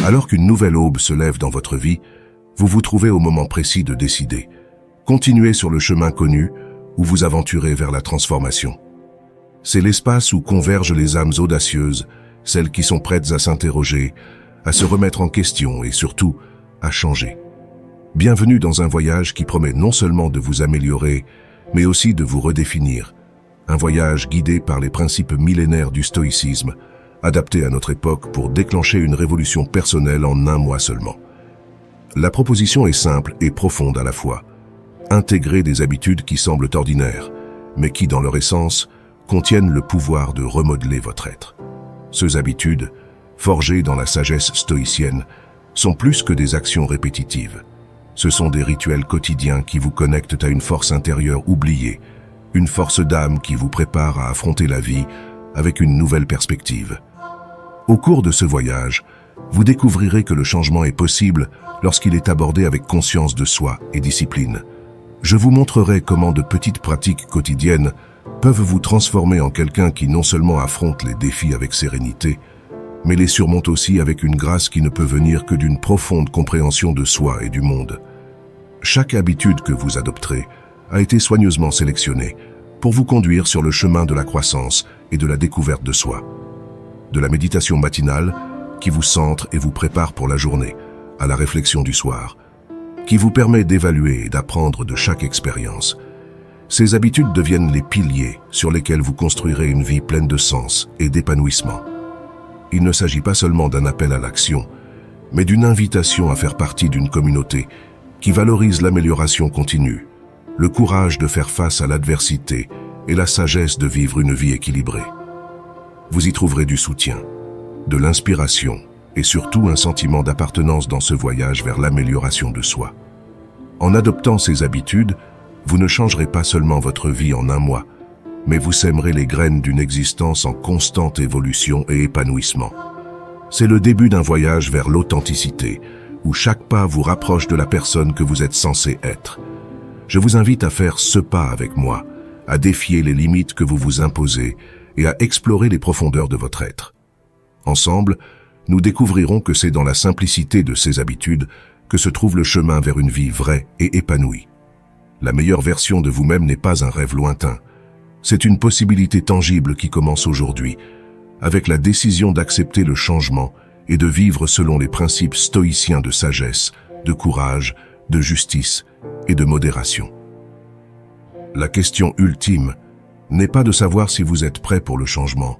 Alors qu'une nouvelle aube se lève dans votre vie, vous vous trouvez au moment précis de décider. Continuez sur le chemin connu ou vous aventurez vers la transformation. C'est l'espace où convergent les âmes audacieuses, celles qui sont prêtes à s'interroger, à se remettre en question et surtout à changer. Bienvenue dans un voyage qui promet non seulement de vous améliorer, mais aussi de vous redéfinir. Un voyage guidé par les principes millénaires du stoïcisme, adapté à notre époque pour déclencher une révolution personnelle en un mois seulement. La proposition est simple et profonde à la fois. Intégrer des habitudes qui semblent ordinaires, mais qui, dans leur essence, contiennent le pouvoir de remodeler votre être. Ces habitudes, forgées dans la sagesse stoïcienne, sont plus que des actions répétitives. Ce sont des rituels quotidiens qui vous connectent à une force intérieure oubliée, une force d'âme qui vous prépare à affronter la vie avec une nouvelle perspective. Au cours de ce voyage, vous découvrirez que le changement est possible lorsqu'il est abordé avec conscience de soi et discipline. Je vous montrerai comment de petites pratiques quotidiennes peuvent vous transformer en quelqu'un qui non seulement affronte les défis avec sérénité, mais les surmonte aussi avec une grâce qui ne peut venir que d'une profonde compréhension de soi et du monde. Chaque habitude que vous adopterez a été soigneusement sélectionnée pour vous conduire sur le chemin de la croissance et de la découverte de soi. De la méditation matinale, qui vous centre et vous prépare pour la journée, à la réflexion du soir, qui vous permet d'évaluer et d'apprendre de chaque expérience. Ces habitudes deviennent les piliers sur lesquels vous construirez une vie pleine de sens et d'épanouissement. Il ne s'agit pas seulement d'un appel à l'action, mais d'une invitation à faire partie d'une communauté qui valorise l'amélioration continue, le courage de faire face à l'adversité et la sagesse de vivre une vie équilibrée. Vous y trouverez du soutien, de l'inspiration et surtout un sentiment d'appartenance dans ce voyage vers l'amélioration de soi. En adoptant ces habitudes, vous ne changerez pas seulement votre vie en un mois, mais vous sèmerez les graines d'une existence en constante évolution et épanouissement. C'est le début d'un voyage vers l'authenticité, où chaque pas vous rapproche de la personne que vous êtes censé être. Je vous invite à faire ce pas avec moi, à défier les limites que vous vous imposez et à explorer les profondeurs de votre être. Ensemble, nous découvrirons que c'est dans la simplicité de ces habitudes que se trouve le chemin vers une vie vraie et épanouie. La meilleure version de vous-même n'est pas un rêve lointain. C'est une possibilité tangible qui commence aujourd'hui, avec la décision d'accepter le changement et de vivre selon les principes stoïciens de sagesse, de courage, de justice et de modération. La question ultime n'est pas de savoir si vous êtes prêt pour le changement,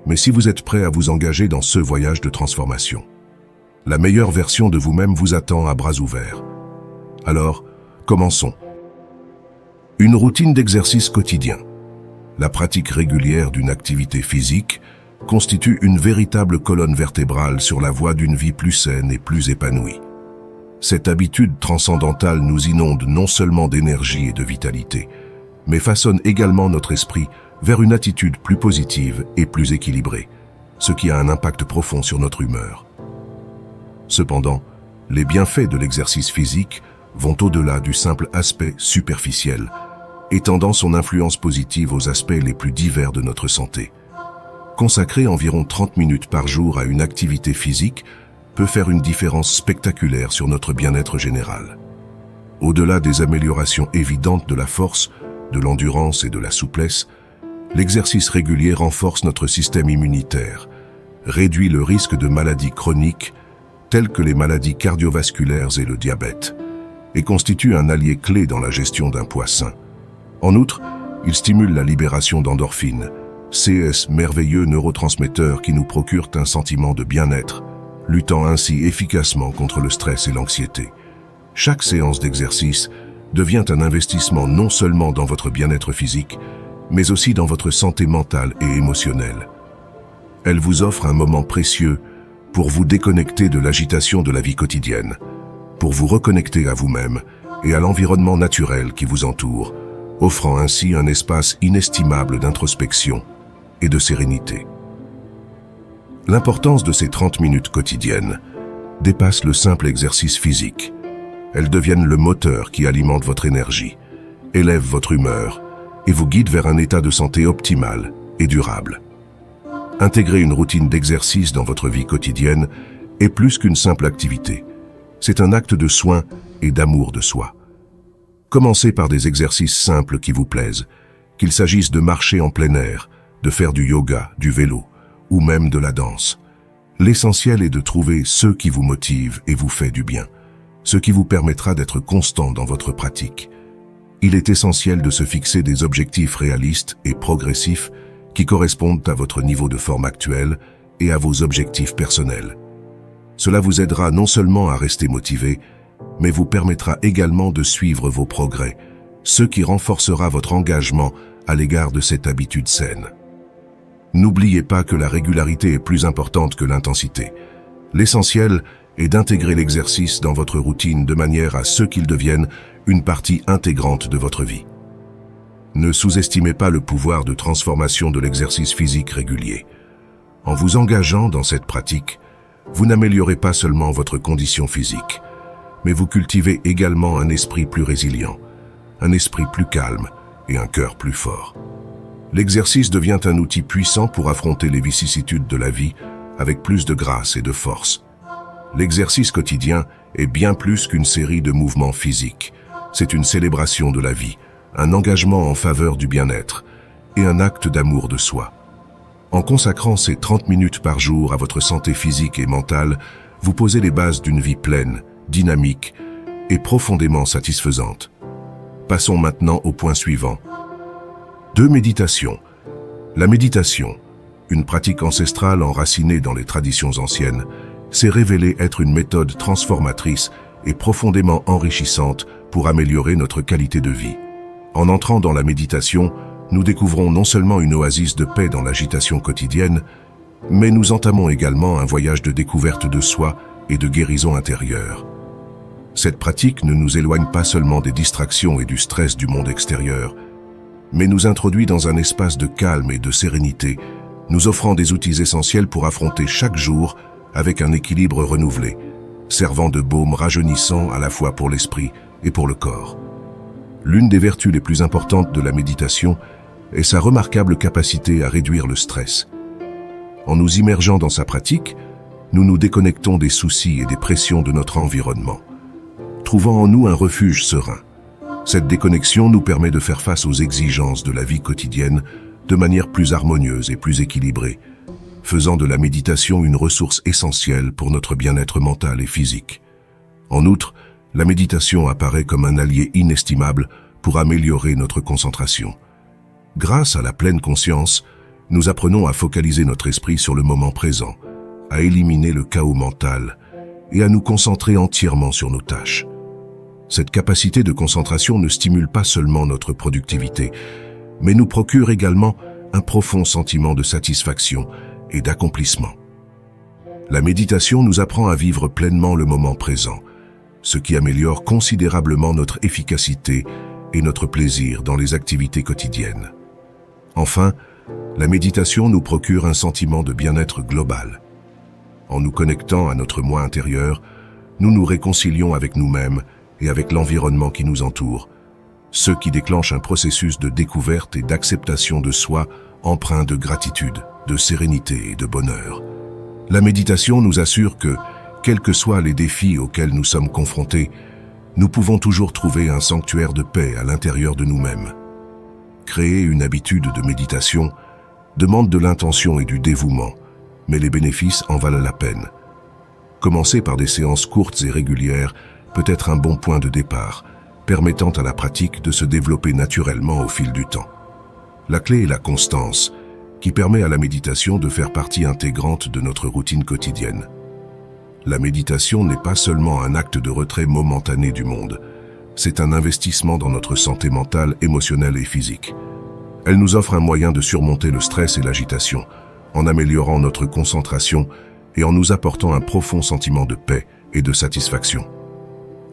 mais si vous êtes prêt à vous engager dans ce voyage de transformation. La meilleure version de vous-même vous attend à bras ouverts. Alors, commençons. Une routine d'exercice quotidien. La pratique régulière d'une activité physique constitue une véritable colonne vertébrale sur la voie d'une vie plus saine et plus épanouie. Cette habitude transcendantale nous inonde non seulement d'énergie et de vitalité, mais façonne également notre esprit vers une attitude plus positive et plus équilibrée, ce qui a un impact profond sur notre humeur. Cependant, les bienfaits de l'exercice physique vont au-delà du simple aspect superficiel, étendant son influence positive aux aspects les plus divers de notre santé. Consacrer environ 30 minutes par jour à une activité physique peut faire une différence spectaculaire sur notre bien-être général. Au-delà des améliorations évidentes de la force, de l'endurance et de la souplesse, l'exercice régulier renforce notre système immunitaire, réduit le risque de maladies chroniques telles que les maladies cardiovasculaires et le diabète, et constitue un allié clé dans la gestion d'un poids sain. En outre, il stimule la libération d'endorphines, ces merveilleux neurotransmetteurs qui nous procurent un sentiment de bien-être, luttant ainsi efficacement contre le stress et l'anxiété. Chaque séance d'exercice devient un investissement non seulement dans votre bien-être physique, mais aussi dans votre santé mentale et émotionnelle. Elle vous offre un moment précieux pour vous déconnecter de l'agitation de la vie quotidienne, pour vous reconnecter à vous-même et à l'environnement naturel qui vous entoure, offrant ainsi un espace inestimable d'introspection et de sérénité. L'importance de ces 30 minutes quotidiennes dépasse le simple exercice physique. Elles deviennent le moteur qui alimente votre énergie, élève votre humeur et vous guide vers un état de santé optimal et durable. Intégrer une routine d'exercice dans votre vie quotidienne est plus qu'une simple activité. C'est un acte de soin et d'amour de soi. Commencez par des exercices simples qui vous plaisent, qu'il s'agisse de marcher en plein air, de faire du yoga, du vélo, ou même de la danse. L'essentiel est de trouver ce qui vous motive et vous fait du bien, ce qui vous permettra d'être constant dans votre pratique. Il est essentiel de se fixer des objectifs réalistes et progressifs qui correspondent à votre niveau de forme actuel et à vos objectifs personnels. Cela vous aidera non seulement à rester motivé, mais vous permettra également de suivre vos progrès, ce qui renforcera votre engagement à l'égard de cette habitude saine. N'oubliez pas que la régularité est plus importante que l'intensité. L'essentiel est d'intégrer l'exercice dans votre routine de manière à ce qu'il devienne une partie intégrante de votre vie. Ne sous-estimez pas le pouvoir de transformation de l'exercice physique régulier. En vous engageant dans cette pratique, vous n'améliorez pas seulement votre condition physique, mais vous cultivez également un esprit plus résilient, un esprit plus calme et un cœur plus fort. L'exercice devient un outil puissant pour affronter les vicissitudes de la vie avec plus de grâce et de force. L'exercice quotidien est bien plus qu'une série de mouvements physiques. C'est une célébration de la vie, un engagement en faveur du bien-être et un acte d'amour de soi. En consacrant ces 30 minutes par jour à votre santé physique et mentale, vous posez les bases d'une vie pleine, dynamique et profondément satisfaisante. Passons maintenant au point suivant. 2. Méditation. La méditation, une pratique ancestrale enracinée dans les traditions anciennes, s'est révélée être une méthode transformatrice et profondément enrichissante pour améliorer notre qualité de vie. En entrant dans la méditation, nous découvrons non seulement une oasis de paix dans l'agitation quotidienne, mais nous entamons également un voyage de découverte de soi et de guérison intérieure. Cette pratique ne nous éloigne pas seulement des distractions et du stress du monde extérieur, mais nous introduit dans un espace de calme et de sérénité, nous offrant des outils essentiels pour affronter chaque jour avec un équilibre renouvelé, servant de baume rajeunissant à la fois pour l'esprit et pour le corps. L'une des vertus les plus importantes de la méditation est sa remarquable capacité à réduire le stress. En nous immergeant dans sa pratique, nous nous déconnectons des soucis et des pressions de notre environnement, trouvant en nous un refuge serein. Cette déconnexion nous permet de faire face aux exigences de la vie quotidienne de manière plus harmonieuse et plus équilibrée, faisant de la méditation une ressource essentielle pour notre bien-être mental et physique. En outre, la méditation apparaît comme un allié inestimable pour améliorer notre concentration. Grâce à la pleine conscience, nous apprenons à focaliser notre esprit sur le moment présent, à éliminer le chaos mental et à nous concentrer entièrement sur nos tâches. Cette capacité de concentration ne stimule pas seulement notre productivité, mais nous procure également un profond sentiment de satisfaction et d'accomplissement. La méditation nous apprend à vivre pleinement le moment présent, ce qui améliore considérablement notre efficacité et notre plaisir dans les activités quotidiennes. Enfin, la méditation nous procure un sentiment de bien-être global. En nous connectant à notre moi intérieur, nous nous réconcilions avec nous-mêmes et avec l'environnement qui nous entoure, ce qui déclenche un processus de découverte et d'acceptation de soi empreint de gratitude, de sérénité et de bonheur. La méditation nous assure que, quels que soient les défis auxquels nous sommes confrontés, nous pouvons toujours trouver un sanctuaire de paix à l'intérieur de nous-mêmes. Créer une habitude de méditation demande de l'intention et du dévouement, mais les bénéfices en valent la peine. Commencer par des séances courtes et régulières peut être un bon point de départ, permettant à la pratique de se développer naturellement au fil du temps. La clé est la constance, qui permet à la méditation de faire partie intégrante de notre routine quotidienne. La méditation n'est pas seulement un acte de retrait momentané du monde, c'est un investissement dans notre santé mentale, émotionnelle et physique. Elle nous offre un moyen de surmonter le stress et l'agitation, en améliorant notre concentration et en nous apportant un profond sentiment de paix et de satisfaction.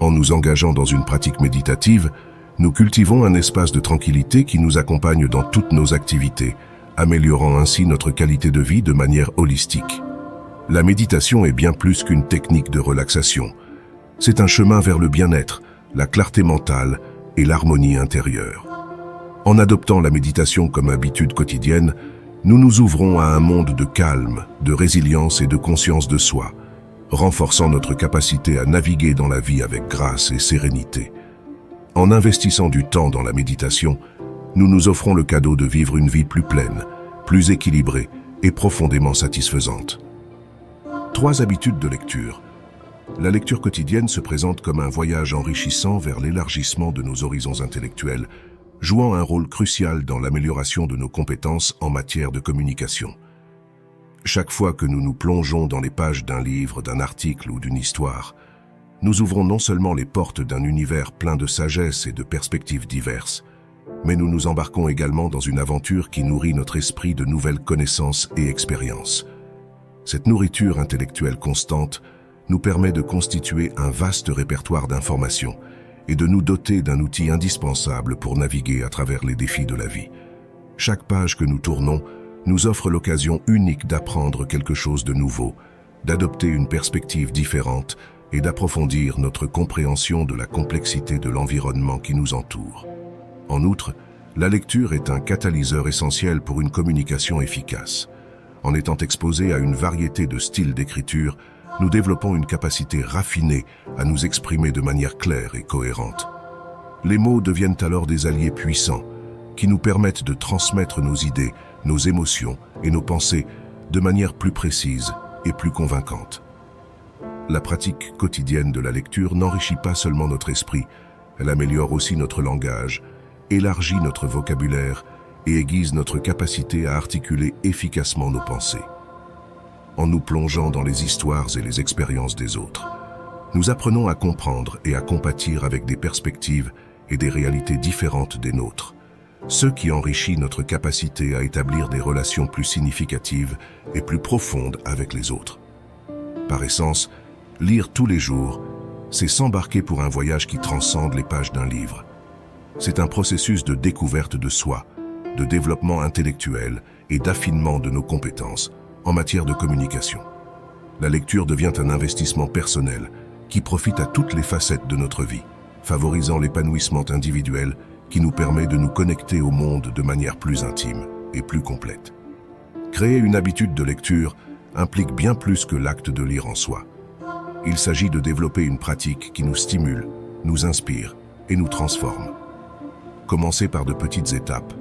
En nous engageant dans une pratique méditative, nous cultivons un espace de tranquillité qui nous accompagne dans toutes nos activités, améliorant ainsi notre qualité de vie de manière holistique. La méditation est bien plus qu'une technique de relaxation. C'est un chemin vers le bien-être, la clarté mentale et l'harmonie intérieure. En adoptant la méditation comme habitude quotidienne, nous nous ouvrons à un monde de calme, de résilience et de conscience de soi, renforçant notre capacité à naviguer dans la vie avec grâce et sérénité. En investissant du temps dans la méditation, nous nous offrons le cadeau de vivre une vie plus pleine, plus équilibrée et profondément satisfaisante. 3 habitudes de lecture. La lecture quotidienne se présente comme un voyage enrichissant vers l'élargissement de nos horizons intellectuels, jouant un rôle crucial dans l'amélioration de nos compétences en matière de communication. Chaque fois que nous nous plongeons dans les pages d'un livre, d'un article ou d'une histoire, nous ouvrons non seulement les portes d'un univers plein de sagesse et de perspectives diverses, mais nous nous embarquons également dans une aventure qui nourrit notre esprit de nouvelles connaissances et expériences. Cette nourriture intellectuelle constante nous permet de constituer un vaste répertoire d'informations et de nous doter d'un outil indispensable pour naviguer à travers les défis de la vie. Chaque page que nous tournons nous offre l'occasion unique d'apprendre quelque chose de nouveau, d'adopter une perspective différente et d'approfondir notre compréhension de la complexité de l'environnement qui nous entoure. En outre, la lecture est un catalyseur essentiel pour une communication efficace. En étant exposé à une variété de styles d'écriture, nous développons une capacité raffinée à nous exprimer de manière claire et cohérente. Les mots deviennent alors des alliés puissants qui nous permettent de transmettre nos idées, nos émotions et nos pensées de manière plus précise et plus convaincante. La pratique quotidienne de la lecture n'enrichit pas seulement notre esprit, elle améliore aussi notre langage, élargit notre vocabulaire et aiguise notre capacité à articuler efficacement nos pensées. En nous plongeant dans les histoires et les expériences des autres, nous apprenons à comprendre et à compatir avec des perspectives et des réalités différentes des nôtres, ce qui enrichit notre capacité à établir des relations plus significatives et plus profondes avec les autres. Par essence, lire tous les jours, c'est s'embarquer pour un voyage qui transcende les pages d'un livre. C'est un processus de découverte de soi, de développement intellectuel et d'affinement de nos compétences en matière de communication. La lecture devient un investissement personnel qui profite à toutes les facettes de notre vie, favorisant l'épanouissement individuel qui nous permet de nous connecter au monde de manière plus intime et plus complète. Créer une habitude de lecture implique bien plus que l'acte de lire en soi. Il s'agit de développer une pratique qui nous stimule, nous inspire et nous transforme. Commencer par de petites étapes,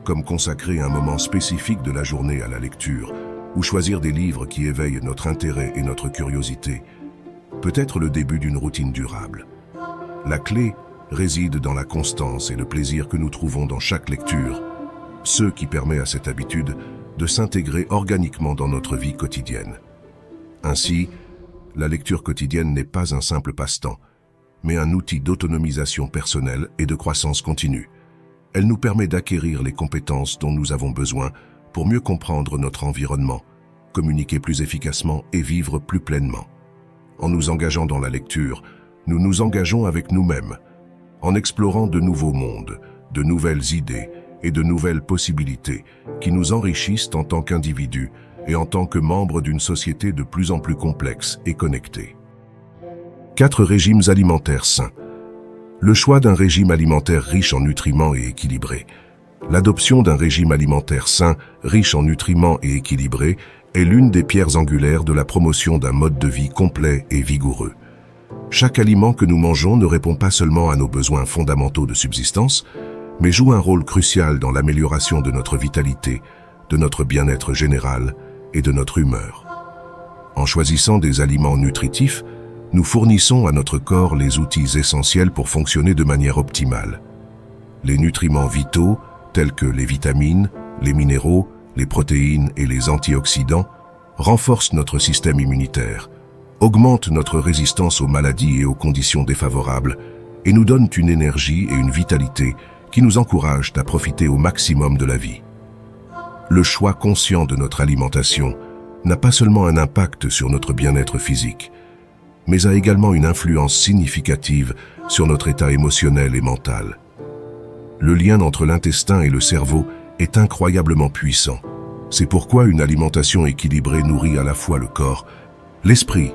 comme consacrer un moment spécifique de la journée à la lecture, ou choisir des livres qui éveillent notre intérêt et notre curiosité, peut être le début d'une routine durable. La clé réside dans la constance et le plaisir que nous trouvons dans chaque lecture, ce qui permet à cette habitude de s'intégrer organiquement dans notre vie quotidienne. Ainsi, la lecture quotidienne n'est pas un simple passe-temps, mais un outil d'autonomisation personnelle et de croissance continue. Elle nous permet d'acquérir les compétences dont nous avons besoin pour mieux comprendre notre environnement, communiquer plus efficacement et vivre plus pleinement. En nous engageant dans la lecture, nous nous engageons avec nous-mêmes, en explorant de nouveaux mondes, de nouvelles idées et de nouvelles possibilités qui nous enrichissent en tant qu'individus et en tant que membres d'une société de plus en plus complexe et connectée. 4 régimes alimentaires sains. Le choix d'un régime alimentaire riche en nutriments et équilibré. L'adoption d'un régime alimentaire sain, riche en nutriments et équilibré, est l'une des pierres angulaires de la promotion d'un mode de vie complet et vigoureux. Chaque aliment que nous mangeons ne répond pas seulement à nos besoins fondamentaux de subsistance, mais joue un rôle crucial dans l'amélioration de notre vitalité, de notre bien-être général et de notre humeur. En choisissant des aliments nutritifs, nous fournissons à notre corps les outils essentiels pour fonctionner de manière optimale. Les nutriments vitaux, tels que les vitamines, les minéraux, les protéines et les antioxydants, renforcent notre système immunitaire, augmentent notre résistance aux maladies et aux conditions défavorables, et nous donnent une énergie et une vitalité qui nous encouragent à profiter au maximum de la vie. Le choix conscient de notre alimentation n'a pas seulement un impact sur notre bien-être physique, mais a également une influence significative sur notre état émotionnel et mental. Le lien entre l'intestin et le cerveau est incroyablement puissant. C'est pourquoi une alimentation équilibrée nourrit à la fois le corps, l'esprit.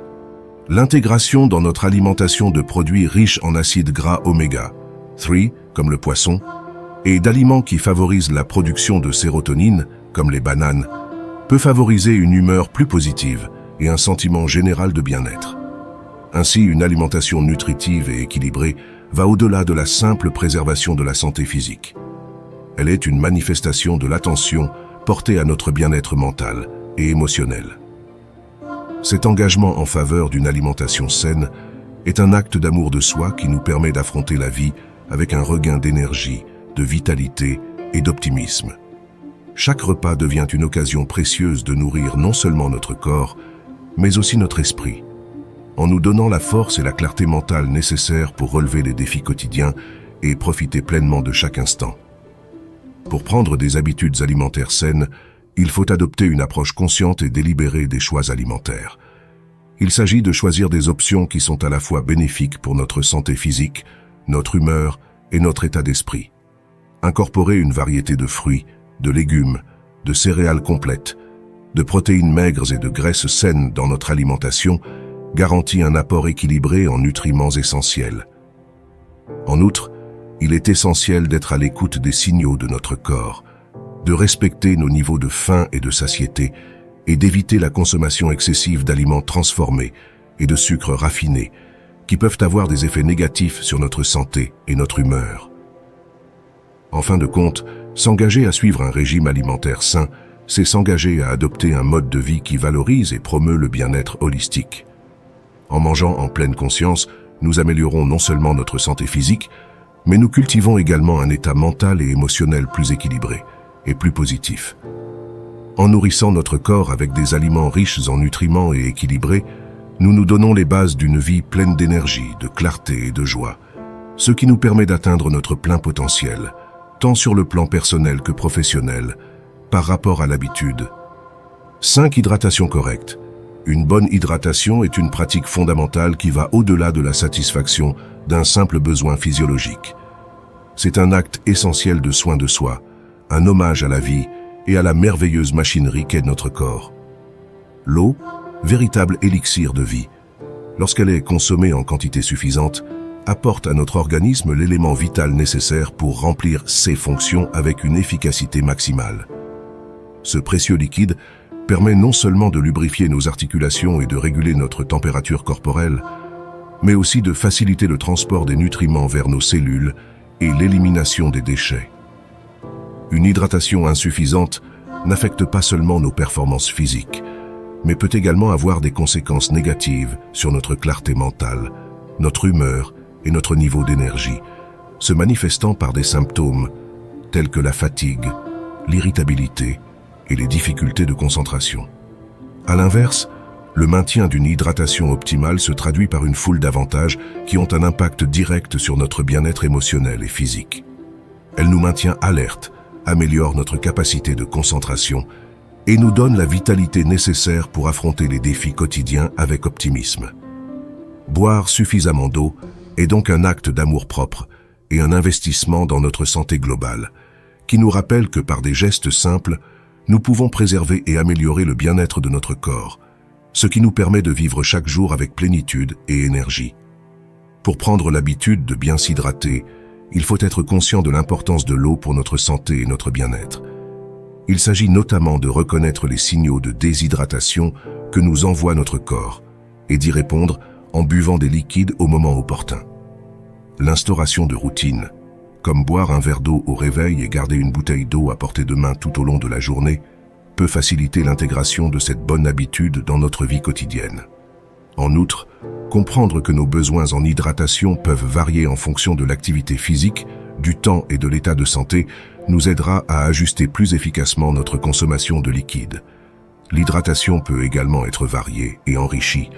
L'intégration dans notre alimentation de produits riches en acides gras oméga 3, comme le poisson, et d'aliments qui favorisent la production de sérotonine, comme les bananes, peut favoriser une humeur plus positive et un sentiment général de bien-être. Ainsi, une alimentation nutritive et équilibrée va au-delà de la simple préservation de la santé physique. Elle est une manifestation de l'attention portée à notre bien-être mental et émotionnel. Cet engagement en faveur d'une alimentation saine est un acte d'amour de soi qui nous permet d'affronter la vie avec un regain d'énergie, de vitalité et d'optimisme. Chaque repas devient une occasion précieuse de nourrir non seulement notre corps, mais aussi notre esprit, en nous donnant la force et la clarté mentale nécessaires pour relever les défis quotidiens et profiter pleinement de chaque instant. Pour prendre des habitudes alimentaires saines, il faut adopter une approche consciente et délibérée des choix alimentaires. Il s'agit de choisir des options qui sont à la fois bénéfiques pour notre santé physique, notre humeur et notre état d'esprit. Incorporer une variété de fruits, de légumes, de céréales complètes, de protéines maigres et de graisses saines dans notre alimentation garantit un apport équilibré en nutriments essentiels. En outre, il est essentiel d'être à l'écoute des signaux de notre corps, de respecter nos niveaux de faim et de satiété et d'éviter la consommation excessive d'aliments transformés et de sucres raffinés qui peuvent avoir des effets négatifs sur notre santé et notre humeur. En fin de compte, s'engager à suivre un régime alimentaire sain, c'est s'engager à adopter un mode de vie qui valorise et promeut le bien-être holistique. En mangeant en pleine conscience, nous améliorons non seulement notre santé physique, mais nous cultivons également un état mental et émotionnel plus équilibré et plus positif. En nourrissant notre corps avec des aliments riches en nutriments et équilibrés, nous nous donnons les bases d'une vie pleine d'énergie, de clarté et de joie, ce qui nous permet d'atteindre notre plein potentiel, tant sur le plan personnel que professionnel, par rapport à l'habitude. 5. Hydratation correcte. Une bonne hydratation est une pratique fondamentale qui va au-delà de la satisfaction d'un simple besoin physiologique. C'est un acte essentiel de soin de soi, un hommage à la vie et à la merveilleuse machinerie qu'est notre corps. L'eau, véritable élixir de vie, lorsqu'elle est consommée en quantité suffisante, apporte à notre organisme l'élément vital nécessaire pour remplir ses fonctions avec une efficacité maximale. Ce précieux liquide permet non seulement de lubrifier nos articulations et de réguler notre température corporelle, mais aussi de faciliter le transport des nutriments vers nos cellules et l'élimination des déchets. Une hydratation insuffisante n'affecte pas seulement nos performances physiques, mais peut également avoir des conséquences négatives sur notre clarté mentale, notre humeur et notre niveau d'énergie, se manifestant par des symptômes tels que la fatigue, l'irritabilité et les difficultés de concentration. À l'inverse, le maintien d'une hydratation optimale se traduit par une foule d'avantages qui ont un impact direct sur notre bien-être émotionnel et physique. Elle nous maintient alertes, améliore notre capacité de concentration et nous donne la vitalité nécessaire pour affronter les défis quotidiens avec optimisme. Boire suffisamment d'eau est donc un acte d'amour-propre et un investissement dans notre santé globale, qui nous rappelle que par des gestes simples, nous pouvons préserver et améliorer le bien-être de notre corps, ce qui nous permet de vivre chaque jour avec plénitude et énergie. Pour prendre l'habitude de bien s'hydrater, il faut être conscient de l'importance de l'eau pour notre santé et notre bien-être. Il s'agit notamment de reconnaître les signaux de déshydratation que nous envoie notre corps et d'y répondre en buvant des liquides au moment opportun. L'instauration de routines, comme boire un verre d'eau au réveil et garder une bouteille d'eau à portée de main tout au long de la journée, peut faciliter l'intégration de cette bonne habitude dans notre vie quotidienne. En outre, comprendre que nos besoins en hydratation peuvent varier en fonction de l'activité physique, du temps et de l'état de santé nous aidera à ajuster plus efficacement notre consommation de liquide. L'hydratation peut également être variée et enrichie,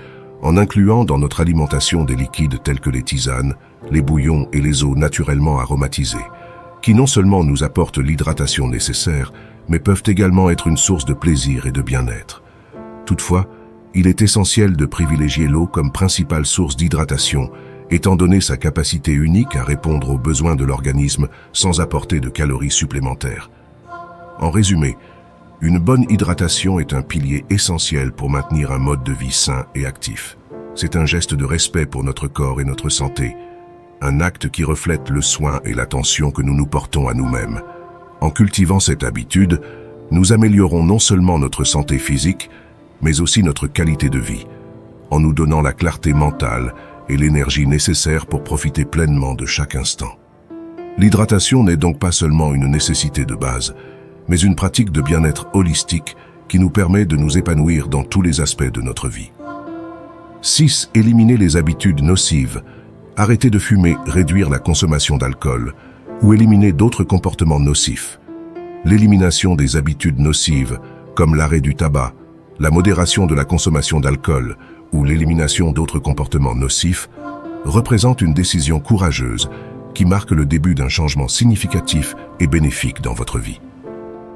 en incluant dans notre alimentation des liquides tels que les tisanes, les bouillons et les eaux naturellement aromatisées, qui non seulement nous apportent l'hydratation nécessaire, mais peuvent également être une source de plaisir et de bien-être. Toutefois, il est essentiel de privilégier l'eau comme principale source d'hydratation, étant donné sa capacité unique à répondre aux besoins de l'organisme sans apporter de calories supplémentaires. En résumé, une bonne hydratation est un pilier essentiel pour maintenir un mode de vie sain et actif. C'est un geste de respect pour notre corps et notre santé, un acte qui reflète le soin et l'attention que nous nous portons à nous-mêmes. En cultivant cette habitude, nous améliorons non seulement notre santé physique, mais aussi notre qualité de vie, en nous donnant la clarté mentale et l'énergie nécessaire pour profiter pleinement de chaque instant. L'hydratation n'est donc pas seulement une nécessité de base, mais une pratique de bien-être holistique qui nous permet de nous épanouir dans tous les aspects de notre vie. 6. Éliminer les habitudes nocives. Arrêter de fumer, réduire la consommation d'alcool ou éliminer d'autres comportements nocifs. L'élimination des habitudes nocives, comme l'arrêt du tabac, la modération de la consommation d'alcool ou l'élimination d'autres comportements nocifs, représente une décision courageuse qui marque le début d'un changement significatif et bénéfique dans votre vie.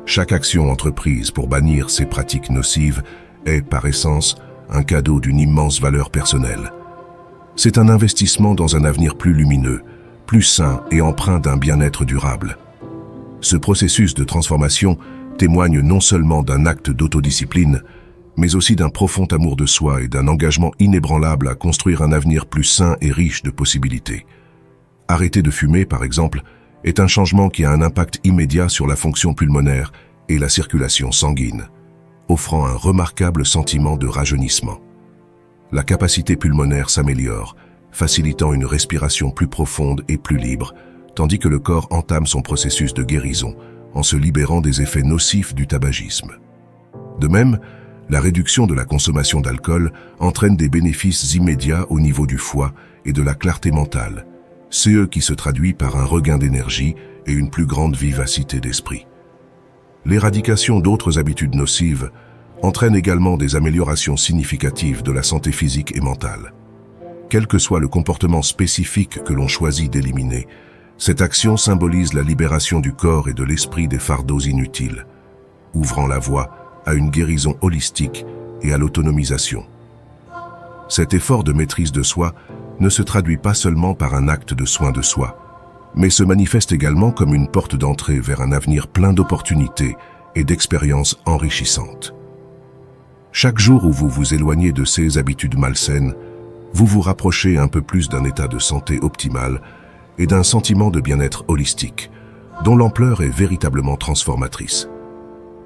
Chaque action entreprise pour bannir ces pratiques nocives est, par essence, un cadeau d'une immense valeur personnelle. C'est un investissement dans un avenir plus lumineux, plus sain et empreint d'un bien-être durable. Ce processus de transformation témoigne non seulement d'un acte d'autodiscipline, mais aussi d'un profond amour de soi et d'un engagement inébranlable à construire un avenir plus sain et riche de possibilités. Arrêter de fumer, par exemple, est un changement qui a un impact immédiat sur la fonction pulmonaire et la circulation sanguine, offrant un remarquable sentiment de rajeunissement. La capacité pulmonaire s'améliore, facilitant une respiration plus profonde et plus libre, tandis que le corps entame son processus de guérison en se libérant des effets nocifs du tabagisme. De même, la réduction de la consommation d'alcool entraîne des bénéfices immédiats au niveau du foie et de la clarté mentale, ce qui se traduit par un regain d'énergie et une plus grande vivacité d'esprit. L'éradication d'autres habitudes nocives entraîne également des améliorations significatives de la santé physique et mentale. Quel que soit le comportement spécifique que l'on choisit d'éliminer, cette action symbolise la libération du corps et de l'esprit des fardeaux inutiles, ouvrant la voie à une guérison holistique et à l'autonomisation. Cet effort de maîtrise de soi ne se traduit pas seulement par un acte de soin de soi, mais se manifeste également comme une porte d'entrée vers un avenir plein d'opportunités et d'expériences enrichissantes. Chaque jour où vous vous éloignez de ces habitudes malsaines, vous vous rapprochez un peu plus d'un état de santé optimal et d'un sentiment de bien-être holistique, dont l'ampleur est véritablement transformatrice.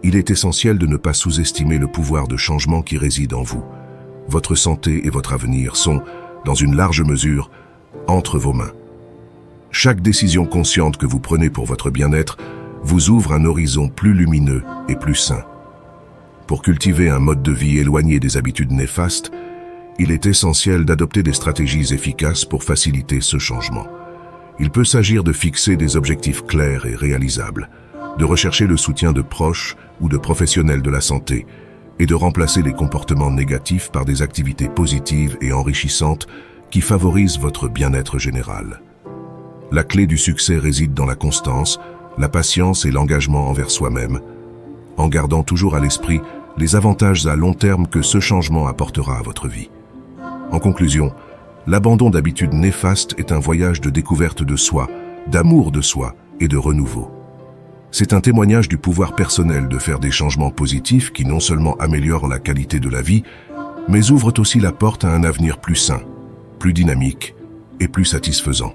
Il est essentiel de ne pas sous-estimer le pouvoir de changement qui réside en vous. Votre santé et votre avenir sont, dans une large mesure, entre vos mains. Chaque décision consciente que vous prenez pour votre bien-être vous ouvre un horizon plus lumineux et plus sain. Pour cultiver un mode de vie éloigné des habitudes néfastes, il est essentiel d'adopter des stratégies efficaces pour faciliter ce changement. Il peut s'agir de fixer des objectifs clairs et réalisables, de rechercher le soutien de proches ou de professionnels de la santé, et de remplacer les comportements négatifs par des activités positives et enrichissantes qui favorisent votre bien-être général. La clé du succès réside dans la constance, la patience et l'engagement envers soi-même, en gardant toujours à l'esprit les avantages à long terme que ce changement apportera à votre vie. En conclusion, l'abandon d'habitudes néfastes est un voyage de découverte de soi, d'amour de soi et de renouveau. C'est un témoignage du pouvoir personnel de faire des changements positifs qui non seulement améliorent la qualité de la vie, mais ouvrent aussi la porte à un avenir plus sain, plus dynamique et plus satisfaisant.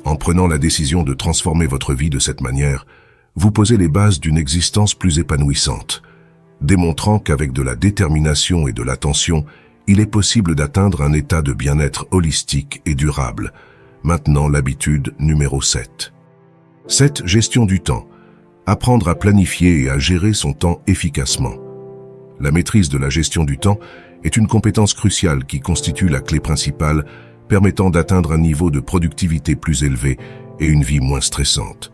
En prenant la décision de transformer votre vie de cette manière, vous posez les bases d'une existence plus épanouissante, démontrant qu'avec de la détermination et de l'attention, il est possible d'atteindre un état de bien-être holistique et durable. Maintenant, l'habitude numéro 7. 7. Gestion du temps. Apprendre à planifier et à gérer son temps efficacement. La maîtrise de la gestion du temps est une compétence cruciale qui constitue la clé principale permettant d'atteindre un niveau de productivité plus élevé et une vie moins stressante.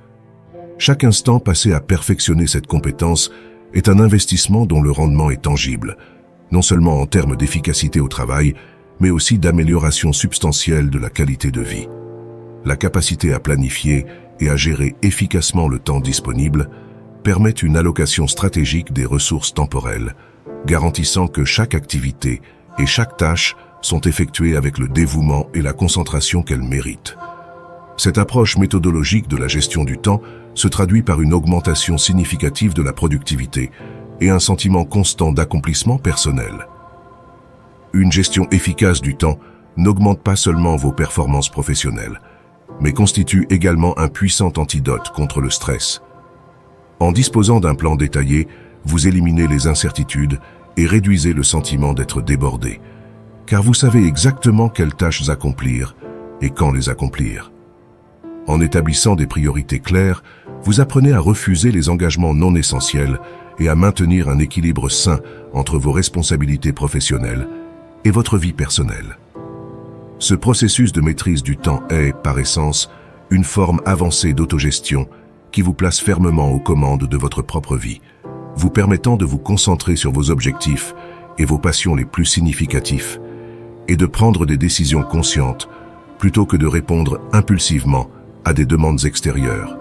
Chaque instant passé à perfectionner cette compétence est un investissement dont le rendement est tangible, non seulement en termes d'efficacité au travail, mais aussi d'amélioration substantielle de la qualité de vie. La capacité à planifier et à gérer efficacement le temps disponible permet une allocation stratégique des ressources temporelles, garantissant que chaque activité et chaque tâche sont effectuées avec le dévouement et la concentration qu'elles méritent. Cette approche méthodologique de la gestion du temps se traduit par une augmentation significative de la productivité et un sentiment constant d'accomplissement personnel. Une gestion efficace du temps n'augmente pas seulement vos performances professionnelles, mais constitue également un puissant antidote contre le stress. En disposant d'un plan détaillé, vous éliminez les incertitudes et réduisez le sentiment d'être débordé, car vous savez exactement quelles tâches accomplir et quand les accomplir. En établissant des priorités claires, vous apprenez à refuser les engagements non essentiels et à maintenir un équilibre sain entre vos responsabilités professionnelles et votre vie personnelle. Ce processus de maîtrise du temps est, par essence, une forme avancée d'autogestion qui vous place fermement aux commandes de votre propre vie, vous permettant de vous concentrer sur vos objectifs et vos passions les plus significatifs et de prendre des décisions conscientes plutôt que de répondre impulsivement à des demandes extérieures.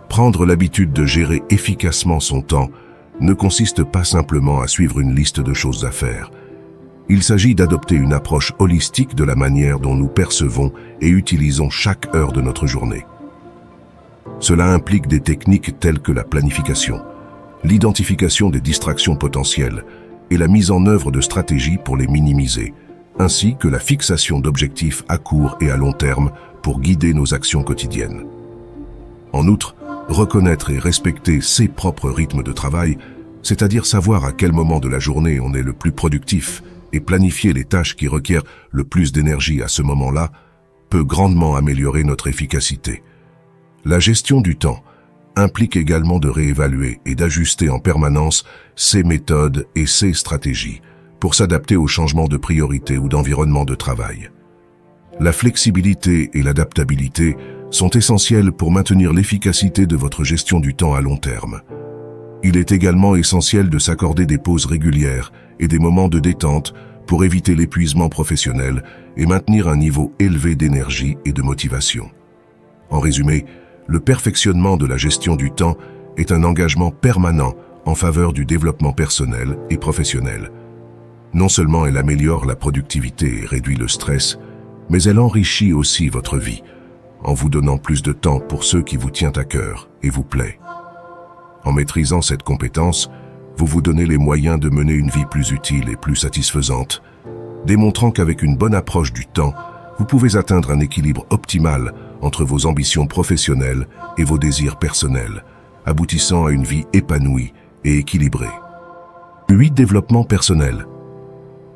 Prendre l'habitude de gérer efficacement son temps ne consiste pas simplement à suivre une liste de choses à faire. Il s'agit d'adopter une approche holistique de la manière dont nous percevons et utilisons chaque heure de notre journée. Cela implique des techniques telles que la planification, l'identification des distractions potentielles et la mise en œuvre de stratégies pour les minimiser, ainsi que la fixation d'objectifs à court et à long terme pour guider nos actions quotidiennes. En outre, reconnaître et respecter ses propres rythmes de travail, c'est-à-dire savoir à quel moment de la journée on est le plus productif et planifier les tâches qui requièrent le plus d'énergie à ce moment-là, peut grandement améliorer notre efficacité. La gestion du temps implique également de réévaluer et d'ajuster en permanence ses méthodes et ses stratégies pour s'adapter aux changements de priorité ou d'environnement de travail. La flexibilité et l'adaptabilité sont essentielles pour maintenir l'efficacité de votre gestion du temps à long terme. Il est également essentiel de s'accorder des pauses régulières et des moments de détente pour éviter l'épuisement professionnel et maintenir un niveau élevé d'énergie et de motivation. En résumé, le perfectionnement de la gestion du temps est un engagement permanent en faveur du développement personnel et professionnel. Non seulement elle améliore la productivité et réduit le stress, mais elle enrichit aussi votre vie, en vous donnant plus de temps pour ce qui vous tient à cœur et vous plaît. En maîtrisant cette compétence, vous vous donnez les moyens de mener une vie plus utile et plus satisfaisante, démontrant qu'avec une bonne approche du temps, vous pouvez atteindre un équilibre optimal entre vos ambitions professionnelles et vos désirs personnels, aboutissant à une vie épanouie et équilibrée. 8. Développement personnel.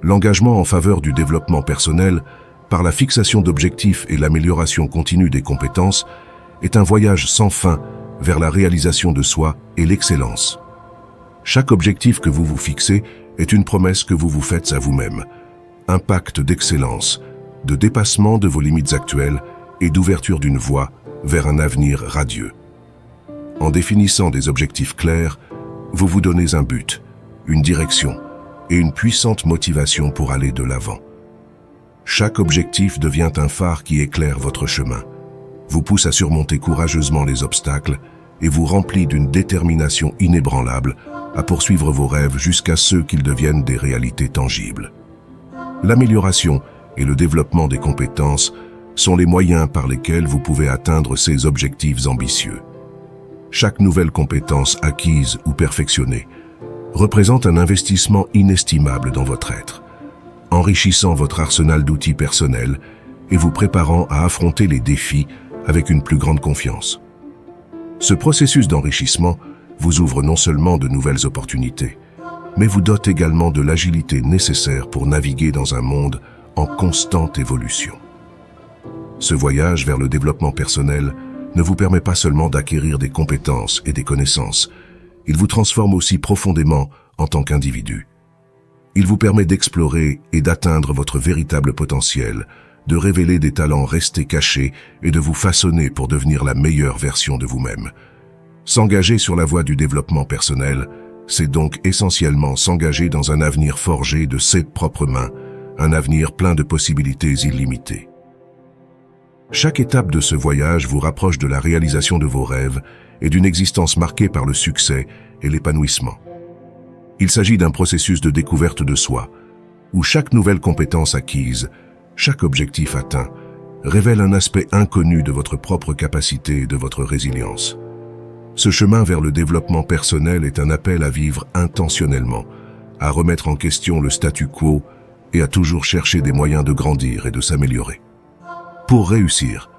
L'engagement en faveur du développement personnel, par la fixation d'objectifs et l'amélioration continue des compétences, est un voyage sans fin vers la réalisation de soi et l'excellence. Chaque objectif que vous vous fixez est une promesse que vous vous faites à vous-même, un pacte d'excellence, de dépassement de vos limites actuelles et d'ouverture d'une voie vers un avenir radieux. En définissant des objectifs clairs, vous vous donnez un but, une direction et une puissante motivation pour aller de l'avant. Chaque objectif devient un phare qui éclaire votre chemin, vous pousse à surmonter courageusement les obstacles et vous remplit d'une détermination inébranlable à poursuivre vos rêves jusqu'à ce qu'ils deviennent des réalités tangibles. L'amélioration et le développement des compétences sont les moyens par lesquels vous pouvez atteindre ces objectifs ambitieux. Chaque nouvelle compétence acquise ou perfectionnée représente un investissement inestimable dans votre être, enrichissant votre arsenal d'outils personnels et vous préparant à affronter les défis avec une plus grande confiance. Ce processus d'enrichissement vous ouvre non seulement de nouvelles opportunités, mais vous dote également de l'agilité nécessaire pour naviguer dans un monde en constante évolution. Ce voyage vers le développement personnel ne vous permet pas seulement d'acquérir des compétences et des connaissances, il vous transforme aussi profondément en tant qu'individu. Il vous permet d'explorer et d'atteindre votre véritable potentiel, de révéler des talents restés cachés et de vous façonner pour devenir la meilleure version de vous-même. S'engager sur la voie du développement personnel, c'est donc essentiellement s'engager dans un avenir forgé de ses propres mains, un avenir plein de possibilités illimitées. Chaque étape de ce voyage vous rapproche de la réalisation de vos rêves et d'une existence marquée par le succès et l'épanouissement. Il s'agit d'un processus de découverte de soi, où chaque nouvelle compétence acquise, chaque objectif atteint, révèle un aspect inconnu de votre propre capacité et de votre résilience. Ce chemin vers le développement personnel est un appel à vivre intentionnellement, à remettre en question le statu quo et à toujours chercher des moyens de grandir et de s'améliorer. Pour réussir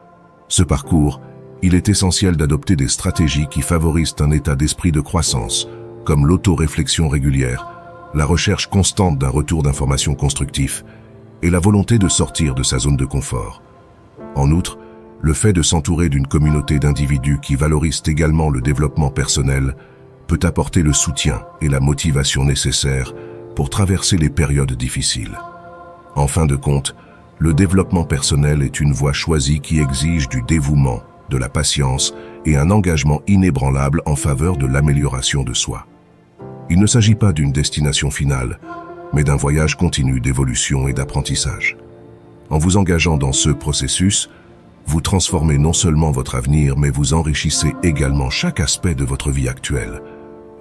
ce parcours, il est essentiel d'adopter des stratégies qui favorisent un état d'esprit de croissance, comme l'autoréflexion régulière, la recherche constante d'un retour d'informations constructif et la volonté de sortir de sa zone de confort. En outre, le fait de s'entourer d'une communauté d'individus qui valorisent également le développement personnel peut apporter le soutien et la motivation nécessaires pour traverser les périodes difficiles. En fin de compte, le développement personnel est une voie choisie qui exige du dévouement, de la patience et un engagement inébranlable en faveur de l'amélioration de soi. Il ne s'agit pas d'une destination finale, mais d'un voyage continu d'évolution et d'apprentissage. En vous engageant dans ce processus, vous transformez non seulement votre avenir, mais vous enrichissez également chaque aspect de votre vie actuelle,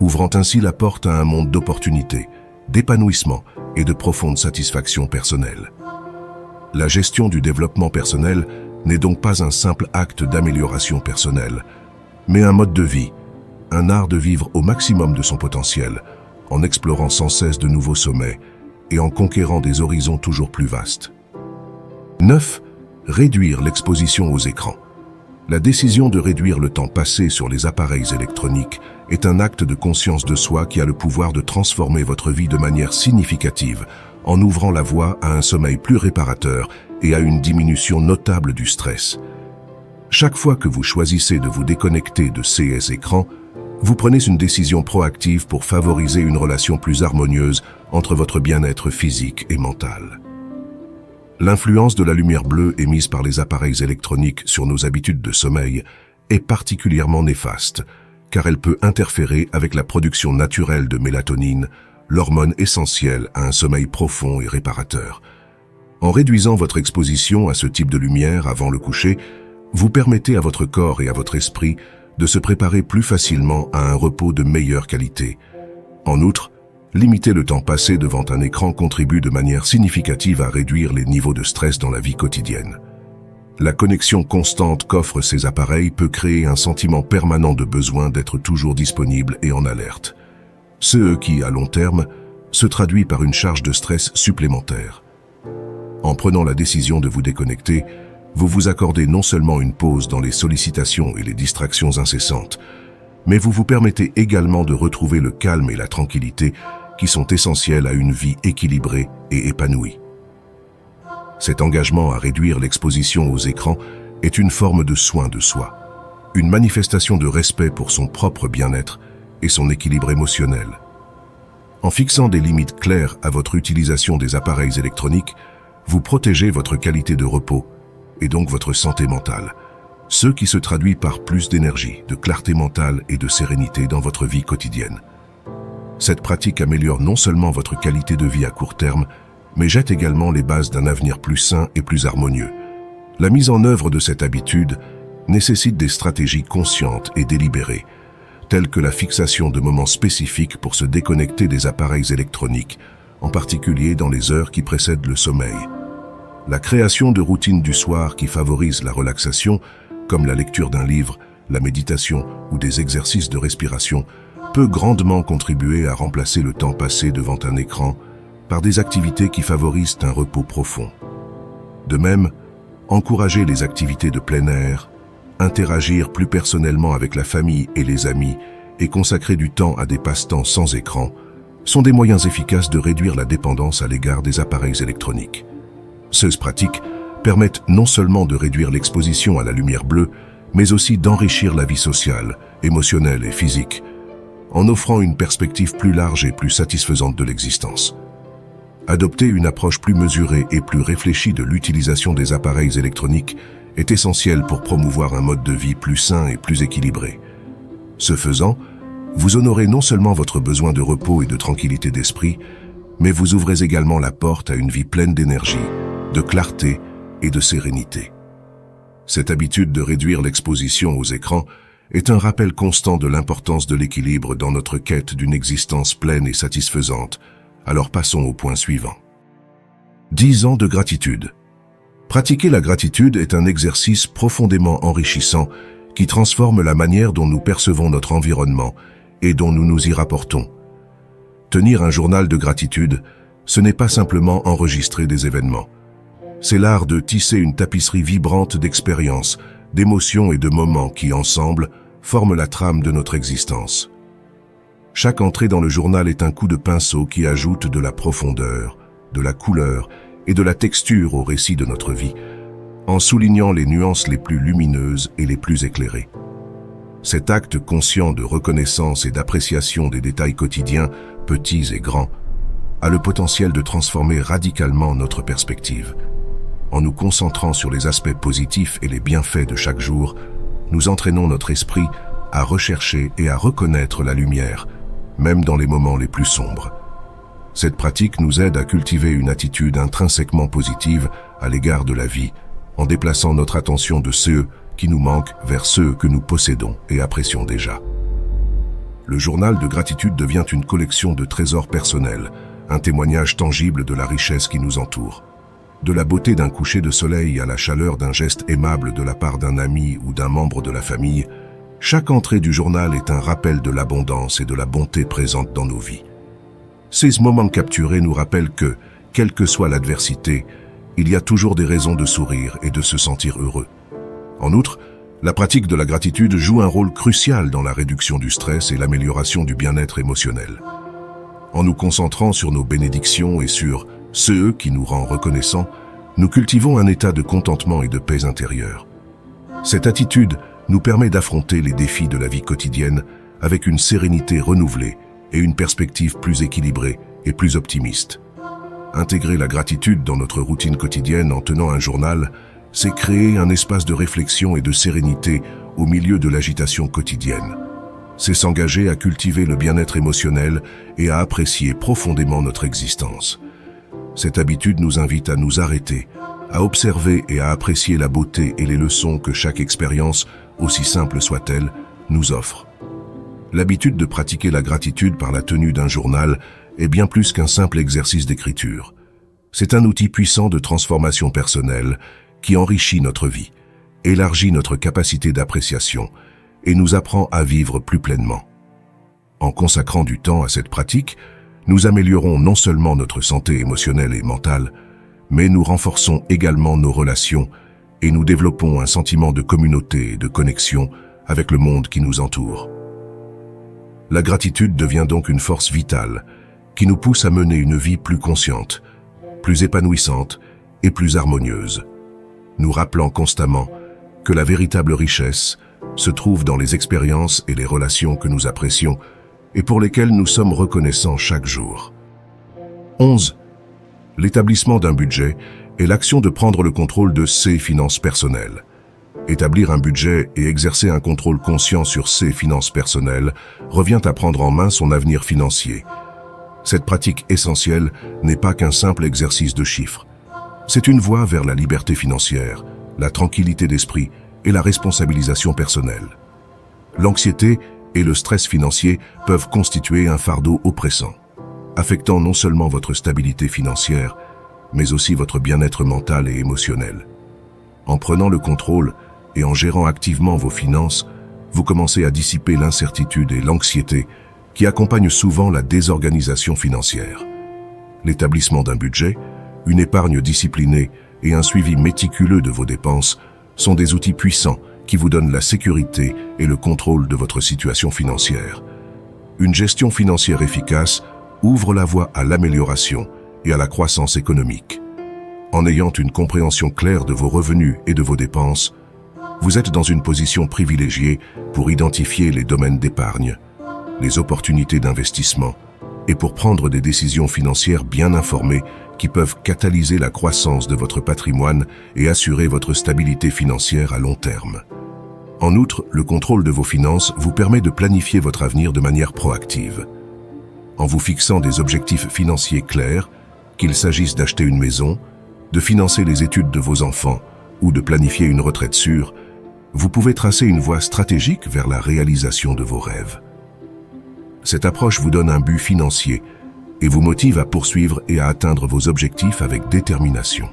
ouvrant ainsi la porte à un monde d'opportunités, d'épanouissement et de profonde satisfaction personnelle. La gestion du développement personnel n'est donc pas un simple acte d'amélioration personnelle, mais un mode de vie, un art de vivre au maximum de son potentiel, en explorant sans cesse de nouveaux sommets et en conquérant des horizons toujours plus vastes. 9. Réduire l'exposition aux écrans. La décision de réduire le temps passé sur les appareils électroniques est un acte de conscience de soi qui a le pouvoir de transformer votre vie de manière significative en ouvrant la voie à un sommeil plus réparateur et à une diminution notable du stress. Chaque fois que vous choisissez de vous déconnecter de ces écrans, vous prenez une décision proactive pour favoriser une relation plus harmonieuse entre votre bien-être physique et mental. L'influence de la lumière bleue émise par les appareils électroniques sur nos habitudes de sommeil est particulièrement néfaste, car elle peut interférer avec la production naturelle de mélatonine, l'hormone essentielle à un sommeil profond et réparateur. En réduisant votre exposition à ce type de lumière avant le coucher, vous permettez à votre corps et à votre esprit de se préparer plus facilement à un repos de meilleure qualité. En outre, limiter le temps passé devant un écran contribue de manière significative à réduire les niveaux de stress dans la vie quotidienne. La connexion constante qu'offrent ces appareils peut créer un sentiment permanent de besoin d'être toujours disponible et en alerte. Ce qui, à long terme, se traduit par une charge de stress supplémentaire. En prenant la décision de vous déconnecter, vous vous accordez non seulement une pause dans les sollicitations et les distractions incessantes, mais vous vous permettez également de retrouver le calme et la tranquillité qui sont essentiels à une vie équilibrée et épanouie. Cet engagement à réduire l'exposition aux écrans est une forme de soin de soi, une manifestation de respect pour son propre bien-être et son équilibre émotionnel. En fixant des limites claires à votre utilisation des appareils électroniques, vous protégez votre qualité de repos et donc votre santé mentale, ce qui se traduit par plus d'énergie, de clarté mentale et de sérénité dans votre vie quotidienne. Cette pratique améliore non seulement votre qualité de vie à court terme, mais jette également les bases d'un avenir plus sain et plus harmonieux. La mise en œuvre de cette habitude nécessite des stratégies conscientes et délibérées, telles que la fixation de moments spécifiques pour se déconnecter des appareils électroniques, en particulier dans les heures qui précèdent le sommeil. La création de routines du soir qui favorisent la relaxation, comme la lecture d'un livre, la méditation ou des exercices de respiration, peut grandement contribuer à remplacer le temps passé devant un écran par des activités qui favorisent un repos profond. De même, encourager les activités de plein air, interagir plus personnellement avec la famille et les amis et consacrer du temps à des passe-temps sans écran sont des moyens efficaces de réduire la dépendance à l'égard des appareils électroniques. Ces pratiques permettent non seulement de réduire l'exposition à la lumière bleue, mais aussi d'enrichir la vie sociale, émotionnelle et physique, en offrant une perspective plus large et plus satisfaisante de l'existence. Adopter une approche plus mesurée et plus réfléchie de l'utilisation des appareils électroniques est essentiel pour promouvoir un mode de vie plus sain et plus équilibré. Ce faisant, vous honorez non seulement votre besoin de repos et de tranquillité d'esprit, mais vous ouvrez également la porte à une vie pleine d'énergie, de clarté et de sérénité. Cette habitude de réduire l'exposition aux écrans est un rappel constant de l'importance de l'équilibre dans notre quête d'une existence pleine et satisfaisante. Alors passons au point suivant. 10 ans de gratitude. Pratiquer la gratitude est un exercice profondément enrichissant qui transforme la manière dont nous percevons notre environnement et dont nous nous y rapportons. Tenir un journal de gratitude, ce n'est pas simplement enregistrer des événements. C'est l'art de tisser une tapisserie vibrante d'expériences, d'émotions et de moments qui, ensemble, forment la trame de notre existence. Chaque entrée dans le journal est un coup de pinceau qui ajoute de la profondeur, de la couleur et de la texture au récit de notre vie, en soulignant les nuances les plus lumineuses et les plus éclairées. Cet acte conscient de reconnaissance et d'appréciation des détails quotidiens, petits et grands, a le potentiel de transformer radicalement notre perspective. En nous concentrant sur les aspects positifs et les bienfaits de chaque jour, nous entraînons notre esprit à rechercher et à reconnaître la lumière, même dans les moments les plus sombres. Cette pratique nous aide à cultiver une attitude intrinsèquement positive à l'égard de la vie, en déplaçant notre attention de ceux qui nous manquent vers ceux que nous possédons et apprécions déjà. Le journal de gratitude devient une collection de trésors personnels, un témoignage tangible de la richesse qui nous entoure. De la beauté d'un coucher de soleil à la chaleur d'un geste aimable de la part d'un ami ou d'un membre de la famille, chaque entrée du journal est un rappel de l'abondance et de la bonté présente dans nos vies. Ces moments capturés nous rappellent que, quelle que soit l'adversité, il y a toujours des raisons de sourire et de se sentir heureux. En outre, la pratique de la gratitude joue un rôle crucial dans la réduction du stress et l'amélioration du bien-être émotionnel. En nous concentrant sur nos bénédictions et sur ce qui nous rend reconnaissants, nous cultivons un état de contentement et de paix intérieure. Cette attitude nous permet d'affronter les défis de la vie quotidienne avec une sérénité renouvelée et une perspective plus équilibrée et plus optimiste. Intégrer la gratitude dans notre routine quotidienne en tenant un journal, c'est créer un espace de réflexion et de sérénité au milieu de l'agitation quotidienne. C'est s'engager à cultiver le bien-être émotionnel et à apprécier profondément notre existence. Cette habitude nous invite à nous arrêter, à observer et à apprécier la beauté et les leçons que chaque expérience, aussi simple soit-elle, nous offre. L'habitude de pratiquer la gratitude par la tenue d'un journal est bien plus qu'un simple exercice d'écriture. C'est un outil puissant de transformation personnelle qui enrichit notre vie, élargit notre capacité d'appréciation et nous apprend à vivre plus pleinement. En consacrant du temps à cette pratique, nous améliorons non seulement notre santé émotionnelle et mentale, mais nous renforçons également nos relations et nous développons un sentiment de communauté et de connexion avec le monde qui nous entoure. La gratitude devient donc une force vitale qui nous pousse à mener une vie plus consciente, plus épanouissante et plus harmonieuse, nous rappelant constamment que la véritable richesse se trouve dans les expériences et les relations que nous apprécions et pour lesquelles nous sommes reconnaissants chaque jour. 11. L'établissement d'un budget est l'action de prendre le contrôle de ses finances personnelles. Établir un budget et exercer un contrôle conscient sur ses finances personnelles revient à prendre en main son avenir financier. Cette pratique essentielle n'est pas qu'un simple exercice de chiffres. C'est une voie vers la liberté financière, la tranquillité d'esprit et la responsabilisation personnelle. L'anxiété et le stress financier peuvent constituer un fardeau oppressant, affectant non seulement votre stabilité financière, mais aussi votre bien-être mental et émotionnel. En prenant le contrôle et en gérant activement vos finances, vous commencez à dissiper l'incertitude et l'anxiété qui accompagnent souvent la désorganisation financière. L'établissement d'un budget, une épargne disciplinée et un suivi méticuleux de vos dépenses sont des outils puissants qui vous donnent la sécurité et le contrôle de votre situation financière. Une gestion financière efficace ouvre la voie à l'amélioration et à la croissance économique. En ayant une compréhension claire de vos revenus et de vos dépenses, vous êtes dans une position privilégiée pour identifier les domaines d'épargne, les opportunités d'investissement et pour prendre des décisions financières bien informées qui peuvent catalyser la croissance de votre patrimoine et assurer votre stabilité financière à long terme. En outre, le contrôle de vos finances vous permet de planifier votre avenir de manière proactive. En vous fixant des objectifs financiers clairs, qu'il s'agisse d'acheter une maison, de financer les études de vos enfants ou de planifier une retraite sûre, vous pouvez tracer une voie stratégique vers la réalisation de vos rêves. Cette approche vous donne un but financier et vous motive à poursuivre et à atteindre vos objectifs avec détermination.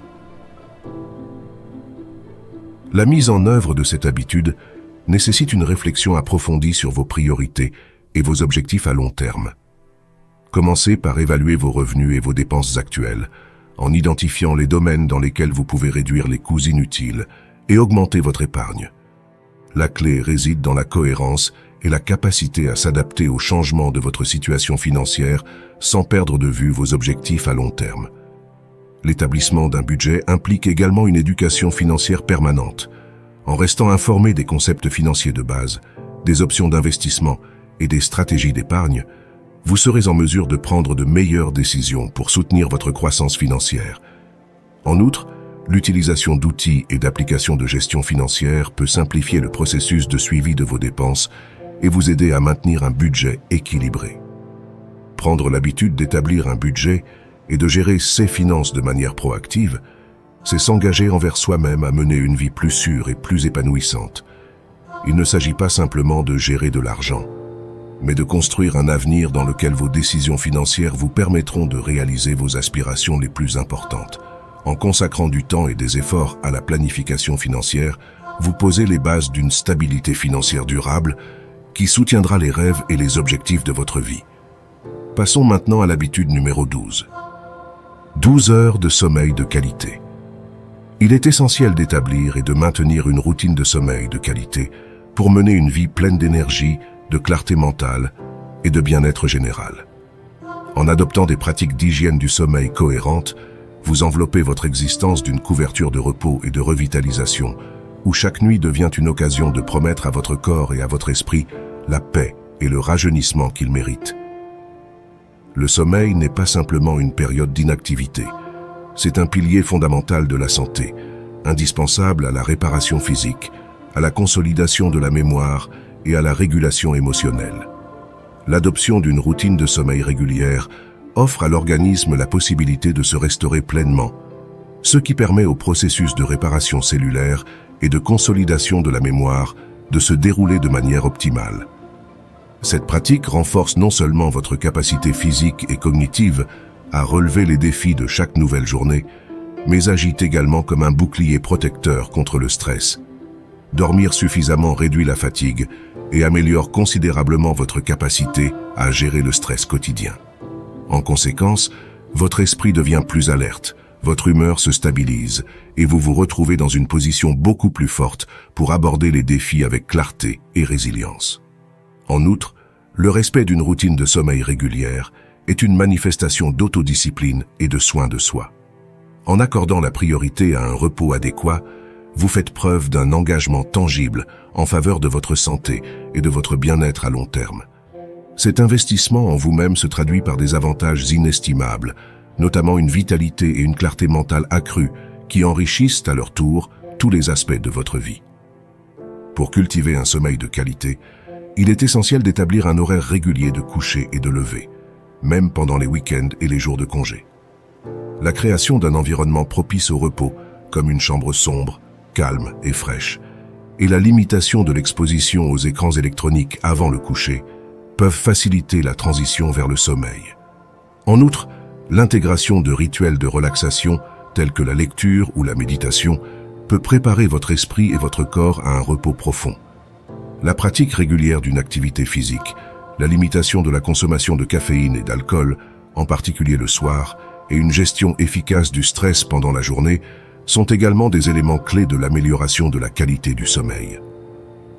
La mise en œuvre de cette habitude nécessite une réflexion approfondie sur vos priorités et vos objectifs à long terme. Commencez par évaluer vos revenus et vos dépenses actuelles, en identifiant les domaines dans lesquels vous pouvez réduire les coûts inutiles et augmenter votre épargne. La clé réside dans la cohérence est la capacité à s'adapter aux changements de votre situation financière sans perdre de vue vos objectifs à long terme. L'établissement d'un budget implique également une éducation financière permanente. En restant informé des concepts financiers de base, des options d'investissement et des stratégies d'épargne, vous serez en mesure de prendre de meilleures décisions pour soutenir votre croissance financière. En outre, l'utilisation d'outils et d'applications de gestion financière peut simplifier le processus de suivi de vos dépenses et vous aider à maintenir un budget équilibré. Prendre l'habitude d'établir un budget et de gérer ses finances de manière proactive, c'est s'engager envers soi-même à mener une vie plus sûre et plus épanouissante. Il ne s'agit pas simplement de gérer de l'argent, mais de construire un avenir dans lequel vos décisions financières vous permettront de réaliser vos aspirations les plus importantes. En consacrant du temps et des efforts à la planification financière, vous posez les bases d'une stabilité financière durable qui soutiendra les rêves et les objectifs de votre vie. Passons maintenant à l'habitude numéro 12. 12 heures de sommeil de qualité. Il est essentiel d'établir et de maintenir une routine de sommeil de qualité pour mener une vie pleine d'énergie, de clarté mentale et de bien-être général. En adoptant des pratiques d'hygiène du sommeil cohérentes, vous enveloppez votre existence d'une couverture de repos et de revitalisation, où chaque nuit devient une occasion de promettre à votre corps et à votre esprit la paix et le rajeunissement qu'ils méritent. Le sommeil n'est pas simplement une période d'inactivité. C'est un pilier fondamental de la santé, indispensable à la réparation physique, à la consolidation de la mémoire et à la régulation émotionnelle. L'adoption d'une routine de sommeil régulière offre à l'organisme la possibilité de se restaurer pleinement, ce qui permet au processus de réparation cellulaire et de consolidation de la mémoire de se dérouler de manière optimale. Cette pratique renforce non seulement votre capacité physique et cognitive à relever les défis de chaque nouvelle journée, mais agit également comme un bouclier protecteur contre le stress. Dormir suffisamment réduit la fatigue et améliore considérablement votre capacité à gérer le stress quotidien. En conséquence, votre esprit devient plus alerte, votre humeur se stabilise et vous vous retrouvez dans une position beaucoup plus forte pour aborder les défis avec clarté et résilience. En outre, le respect d'une routine de sommeil régulière est une manifestation d'autodiscipline et de soin de soi. En accordant la priorité à un repos adéquat, vous faites preuve d'un engagement tangible en faveur de votre santé et de votre bien-être à long terme. Cet investissement en vous-même se traduit par des avantages inestimables, notamment une vitalité et une clarté mentale accrues qui enrichissent à leur tour tous les aspects de votre vie. Pour cultiver un sommeil de qualité, il est essentiel d'établir un horaire régulier de coucher et de lever, même pendant les week-ends et les jours de congé. La création d'un environnement propice au repos, comme une chambre sombre, calme et fraîche, et la limitation de l'exposition aux écrans électroniques avant le coucher peuvent faciliter la transition vers le sommeil. En outre, l'intégration de rituels de relaxation tels que la lecture ou la méditation peut préparer votre esprit et votre corps à un repos profond. La pratique régulière d'une activité physique, la limitation de la consommation de caféine et d'alcool, en particulier le soir, et une gestion efficace du stress pendant la journée sont également des éléments clés de l'amélioration de la qualité du sommeil.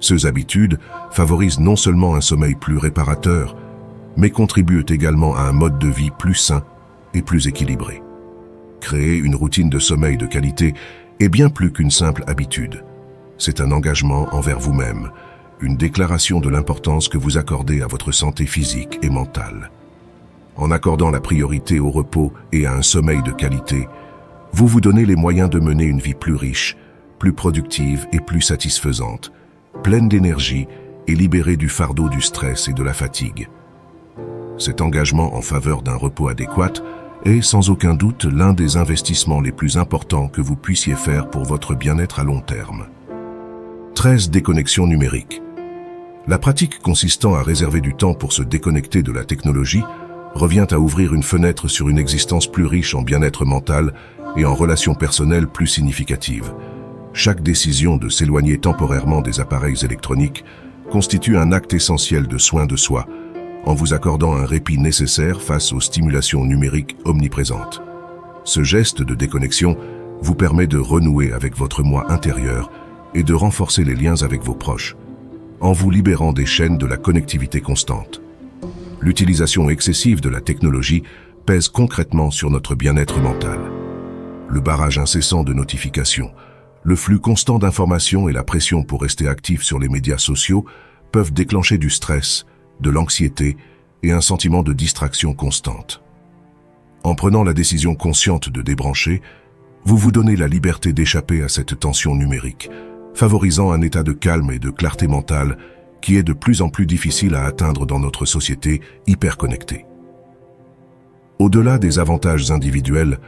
Ces habitudes favorisent non seulement un sommeil plus réparateur, mais contribuent également à un mode de vie plus sain et plus équilibré. Créer une routine de sommeil de qualité est bien plus qu'une simple habitude. C'est un engagement envers vous-même, une déclaration de l'importance que vous accordez à votre santé physique et mentale. En accordant la priorité au repos et à un sommeil de qualité, vous vous donnez les moyens de mener une vie plus riche, plus productive et plus satisfaisante, pleine d'énergie et libérée du fardeau du stress et de la fatigue. Cet engagement en faveur d'un repos adéquat est sans aucun doute l'un des investissements les plus importants que vous puissiez faire pour votre bien-être à long terme. 13. Déconnexion numérique. La pratique consistant à réserver du temps pour se déconnecter de la technologie revient à ouvrir une fenêtre sur une existence plus riche en bien-être mental et en relations personnelles plus significatives. Chaque décision de s'éloigner temporairement des appareils électroniques constitue un acte essentiel de soin de soi, en vous accordant un répit nécessaire face aux stimulations numériques omniprésentes. Ce geste de déconnexion vous permet de renouer avec votre moi intérieur et de renforcer les liens avec vos proches. en vous libérant des chaînes de la connectivité constante. L'utilisation excessive de la technologie pèse concrètement sur notre bien-être mental. Le barrage incessant de notifications, le flux constant d'informations et la pression pour rester actif sur les médias sociaux peuvent déclencher du stress, de l'anxiété et un sentiment de distraction constante. En prenant la décision consciente de débrancher, vous vous donnez la liberté d'échapper à cette tension numérique, favorisant un état de calme et de clarté mentale qui est de plus en plus difficile à atteindre dans notre société hyper connectée. Au-delà des avantages individuels,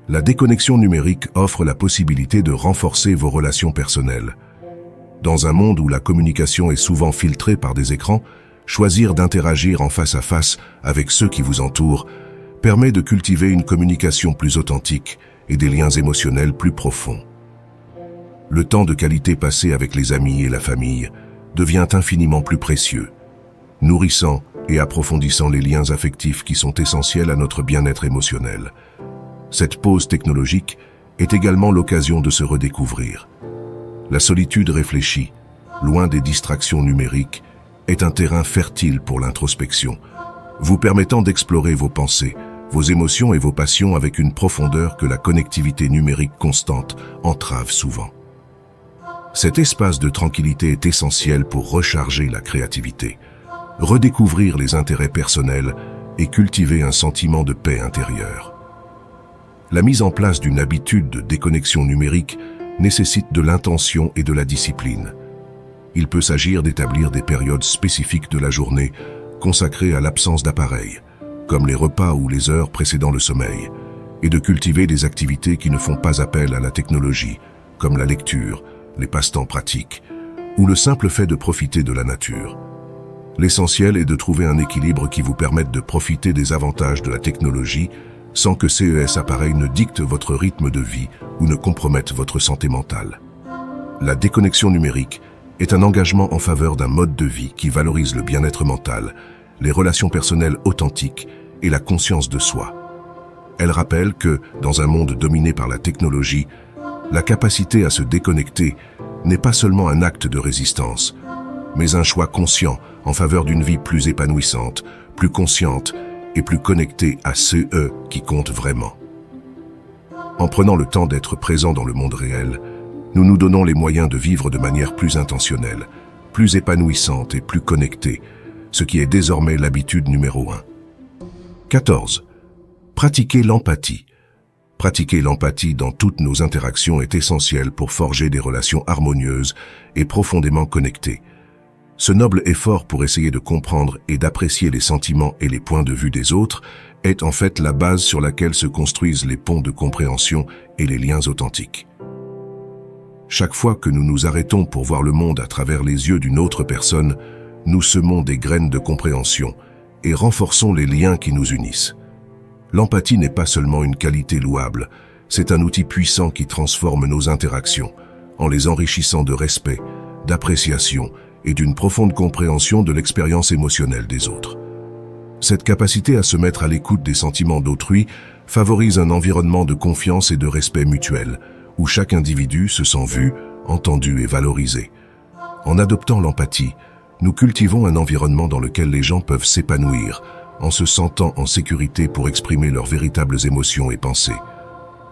la déconnexion numérique offre la possibilité de renforcer vos relations personnelles. Dans un monde où la communication est souvent filtrée par des écrans, choisir d'interagir en face à face avec ceux qui vous entourent permet de cultiver une communication plus authentique et des liens émotionnels plus profonds. Le temps de qualité passé avec les amis et la famille devient infiniment plus précieux, nourrissant et approfondissant les liens affectifs qui sont essentiels à notre bien-être émotionnel. Cette pause technologique est également l'occasion de se redécouvrir. La solitude réfléchie, loin des distractions numériques, est un terrain fertile pour l'introspection, vous permettant d'explorer vos pensées, vos émotions et vos passions avec une profondeur que la connectivité numérique constante entrave souvent. Cet espace de tranquillité est essentiel pour recharger la créativité, redécouvrir les intérêts personnels et cultiver un sentiment de paix intérieure. La mise en place d'une habitude de déconnexion numérique nécessite de l'intention et de la discipline. Il peut s'agir d'établir des périodes spécifiques de la journée consacrées à l'absence d'appareil, comme les repas ou les heures précédant le sommeil, et de cultiver des activités qui ne font pas appel à la technologie, comme la lecture, les passe-temps pratiques, ou le simple fait de profiter de la nature. L'essentiel est de trouver un équilibre qui vous permette de profiter des avantages de la technologie sans que ces appareils ne dictent votre rythme de vie ou ne compromettent votre santé mentale. La déconnexion numérique est un engagement en faveur d'un mode de vie qui valorise le bien-être mental, les relations personnelles authentiques et la conscience de soi. Elle rappelle que, dans un monde dominé par la technologie, la capacité à se déconnecter n'est pas seulement un acte de résistance, mais un choix conscient en faveur d'une vie plus épanouissante, plus consciente et plus connectée à ceux qui comptent vraiment. En prenant le temps d'être présent dans le monde réel, nous nous donnons les moyens de vivre de manière plus intentionnelle, plus épanouissante et plus connectée, ce qui est désormais l'habitude numéro 1. 14. Pratiquer l'empathie. Pratiquer l'empathie dans toutes nos interactions est essentiel pour forger des relations harmonieuses et profondément connectées. Ce noble effort pour essayer de comprendre et d'apprécier les sentiments et les points de vue des autres est en fait la base sur laquelle se construisent les ponts de compréhension et les liens authentiques. Chaque fois que nous nous arrêtons pour voir le monde à travers les yeux d'une autre personne, nous semons des graines de compréhension et renforçons les liens qui nous unissent. L'empathie n'est pas seulement une qualité louable, c'est un outil puissant qui transforme nos interactions, en les enrichissant de respect, d'appréciation et d'une profonde compréhension de l'expérience émotionnelle des autres. Cette capacité à se mettre à l'écoute des sentiments d'autrui favorise un environnement de confiance et de respect mutuel, où chaque individu se sent vu, entendu et valorisé. En adoptant l'empathie, nous cultivons un environnement dans lequel les gens peuvent s'épanouir, en se sentant en sécurité pour exprimer leurs véritables émotions et pensées.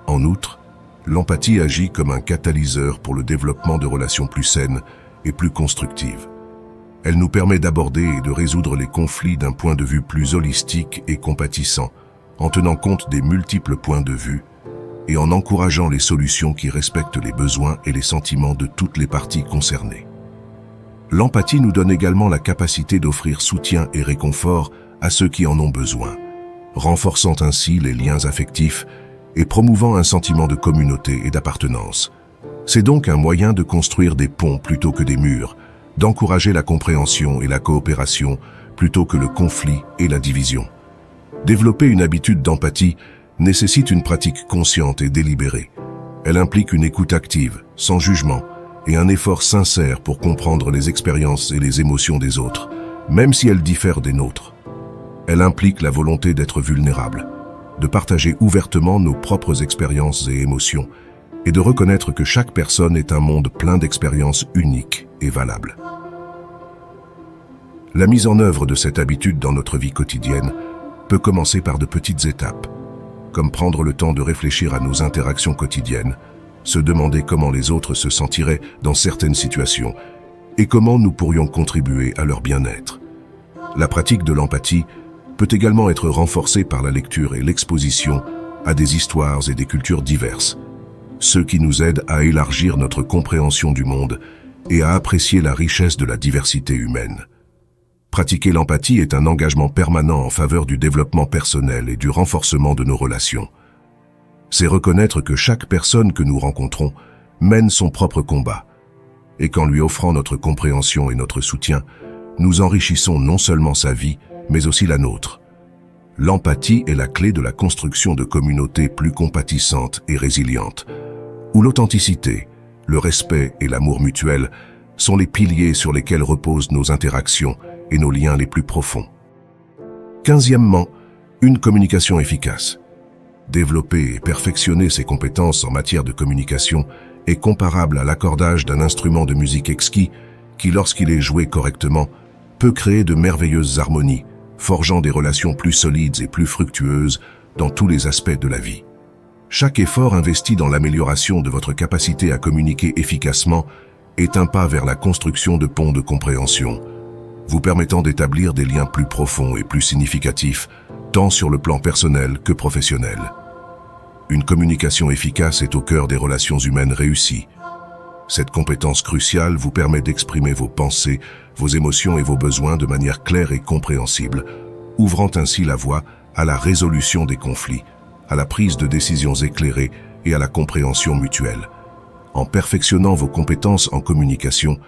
En outre, l'empathie agit comme un catalyseur pour le développement de relations plus saines et plus constructives. Elle nous permet d'aborder et de résoudre les conflits d'un point de vue plus holistique et compatissant, en tenant compte des multiples points de vue et en encourageant les solutions qui respectent les besoins et les sentiments de toutes les parties concernées. L'empathie nous donne également la capacité d'offrir soutien et réconfort à ceux qui en ont besoin, renforçant ainsi les liens affectifs et promouvant un sentiment de communauté et d'appartenance. C'est donc un moyen de construire des ponts plutôt que des murs, d'encourager la compréhension et la coopération plutôt que le conflit et la division. Développer une habitude d'empathie nécessite une pratique consciente et délibérée. Elle implique une écoute active, sans jugement, et un effort sincère pour comprendre les expériences et les émotions des autres, même si elles diffèrent des nôtres. Elle implique la volonté d'être vulnérable, de partager ouvertement nos propres expériences et émotions, et de reconnaître que chaque personne est un monde plein d'expériences uniques et valables. La mise en œuvre de cette habitude dans notre vie quotidienne peut commencer par de petites étapes, comme prendre le temps de réfléchir à nos interactions quotidiennes, se demander comment les autres se sentiraient dans certaines situations et comment nous pourrions contribuer à leur bien-être. La pratique de l'empathie peut également être renforcée par la lecture et l'exposition à des histoires et des cultures diverses, ce qui nous aide à élargir notre compréhension du monde et à apprécier la richesse de la diversité humaine. Pratiquer l'empathie est un engagement permanent en faveur du développement personnel et du renforcement de nos relations. C'est reconnaître que chaque personne que nous rencontrons mène son propre combat, et qu'en lui offrant notre compréhension et notre soutien, nous enrichissons non seulement sa vie, mais aussi la nôtre. L'empathie est la clé de la construction de communautés plus compatissantes et résilientes, où l'authenticité, le respect et l'amour mutuel sont les piliers sur lesquels reposent nos interactions et nos liens les plus profonds. 15e, une communication efficace. Développer et perfectionner ses compétences en matière de communication est comparable à l'accordage d'un instrument de musique exquis qui, lorsqu'il est joué correctement, peut créer de merveilleuses harmonies, forgeant des relations plus solides et plus fructueuses dans tous les aspects de la vie. Chaque effort investi dans l'amélioration de votre capacité à communiquer efficacement est un pas vers la construction de ponts de compréhension, vous permettant d'établir des liens plus profonds et plus significatifs, tant sur le plan personnel que professionnel. Une communication efficace est au cœur des relations humaines réussies. Cette compétence cruciale vous permet d'exprimer vos pensées, vos émotions et vos besoins de manière claire et compréhensible, ouvrant ainsi la voie à la résolution des conflits, à la prise de décisions éclairées et à la compréhension mutuelle. En perfectionnant vos compétences en communication,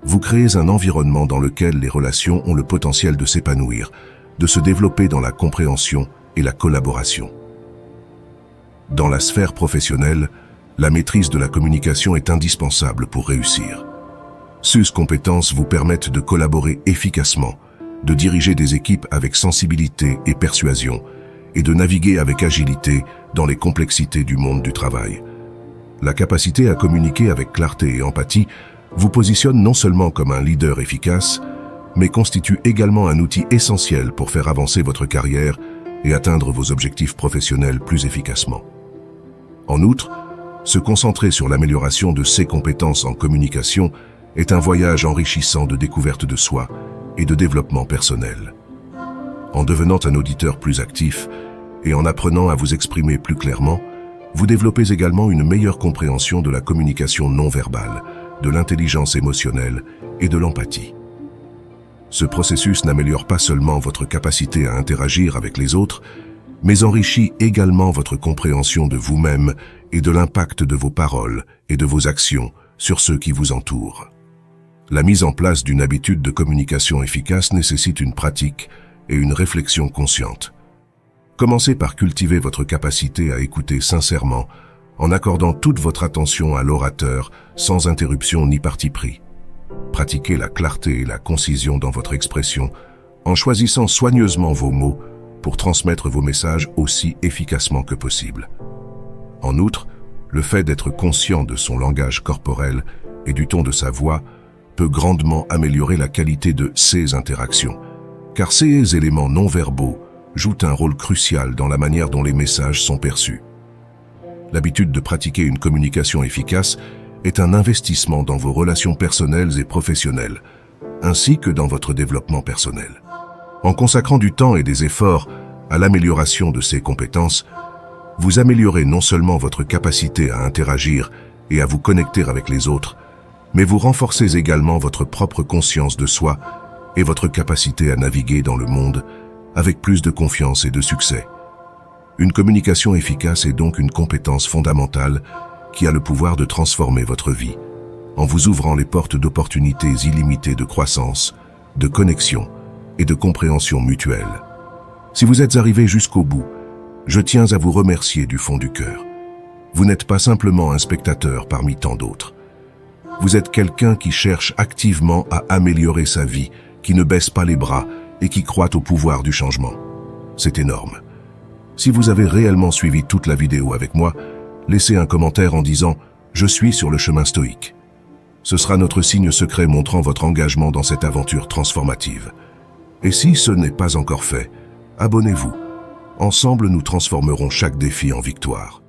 vous créez un environnement dans lequel les relations ont le potentiel de s'épanouir, de se développer dans la compréhension et la collaboration. Dans la sphère professionnelle, la maîtrise de la communication est indispensable pour réussir. Ces compétences vous permettent de collaborer efficacement, de diriger des équipes avec sensibilité et persuasion, et de naviguer avec agilité dans les complexités du monde du travail. La capacité à communiquer avec clarté et empathie vous positionne non seulement comme un leader efficace, mais constitue également un outil essentiel pour faire avancer votre carrière et atteindre vos objectifs professionnels plus efficacement. En outre, se concentrer sur l'amélioration de ses compétences en communication est un voyage enrichissant de découverte de soi et de développement personnel. En devenant un auditeur plus actif et en apprenant à vous exprimer plus clairement, vous développez également une meilleure compréhension de la communication non verbale, de l'intelligence émotionnelle et de l'empathie. Ce processus n'améliore pas seulement votre capacité à interagir avec les autres, mais enrichit également votre compréhension de vous-même et de l'impact de vos paroles et de vos actions sur ceux qui vous entourent. La mise en place d'une habitude de communication efficace nécessite une pratique et une réflexion consciente. Commencez par cultiver votre capacité à écouter sincèrement, en accordant toute votre attention à l'orateur sans interruption ni parti pris. Pratiquez la clarté et la concision dans votre expression, en choisissant soigneusement vos mots pour transmettre vos messages aussi efficacement que possible. En outre, le fait d'être conscient de son langage corporel et du ton de sa voix peut grandement améliorer la qualité de ses interactions, car ces éléments non verbaux jouent un rôle crucial dans la manière dont les messages sont perçus. L'habitude de pratiquer une communication efficace est un investissement dans vos relations personnelles et professionnelles, ainsi que dans votre développement personnel. En consacrant du temps et des efforts à l'amélioration de ces compétences, vous améliorez non seulement votre capacité à interagir et à vous connecter avec les autres, mais vous renforcez également votre propre conscience de soi et votre capacité à naviguer dans le monde avec plus de confiance et de succès. Une communication efficace est donc une compétence fondamentale qui a le pouvoir de transformer votre vie, en vous ouvrant les portes d'opportunités illimitées de croissance, de connexion et de compréhension mutuelle. Si vous êtes arrivé jusqu'au bout, je tiens à vous remercier du fond du cœur. Vous n'êtes pas simplement un spectateur parmi tant d'autres. Vous êtes quelqu'un qui cherche activement à améliorer sa vie, qui ne baisse pas les bras et qui croit au pouvoir du changement. C'est énorme. Si vous avez réellement suivi toute la vidéo avec moi, laissez un commentaire en disant « Je suis sur le chemin stoïque ». Ce sera notre signe secret montrant votre engagement dans cette aventure transformative. Et si ce n'est pas encore fait, abonnez-vous. Ensemble, nous transformerons chaque défi en victoire.